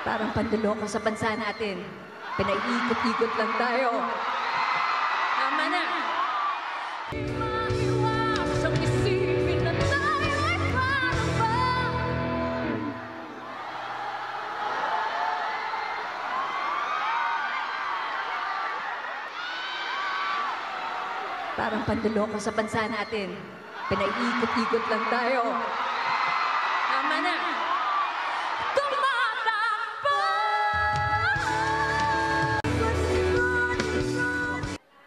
Parang panduloko sa bansa natin. Pinaiikot-ikot lang tayo. Tama na. Maiwasang isipin na tayo ay parang ba? Parang panduloko sa bansa natin. Pinaiikot-ikot lang tayo. Tama na.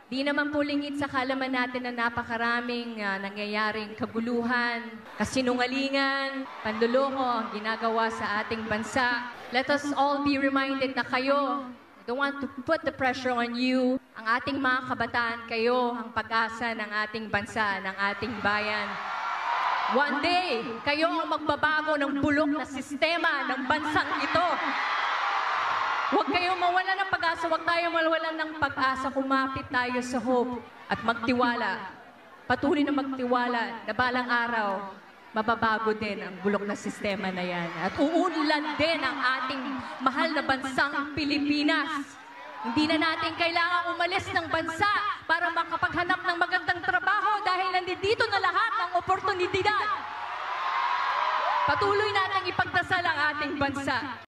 Di naman po lingid sa kalaman natin na napakaraming nangyayaring kaguluhan, kasinungalingan, panluloko ang ginagawa sa ating bansa. Let us all be reminded na kayo, I don't want to put the pressure on you, ang ating mga kabataan, kayo ang pag-asa ng ating bansa, ng ating bayan. One day, kayo ang magbabago ng bulok na sistema ng bansang ito. Huwag kayong mawala ng pag-asa, huwag tayo mawalan ng pag-asa, kumapit tayo sa hope at magtiwala. Patuloy na magtiwala na balang araw, mababago din ang bulok na sistema na yan. At uunlad din ang ating mahal na bansang Pilipinas. Hindi na natin kailangan umalis ng bansa para makapaghanap ng magandang trabaho dahil nandito na lahat ng oportunidad. Patuloy natin ipagdasal ang ating bansa.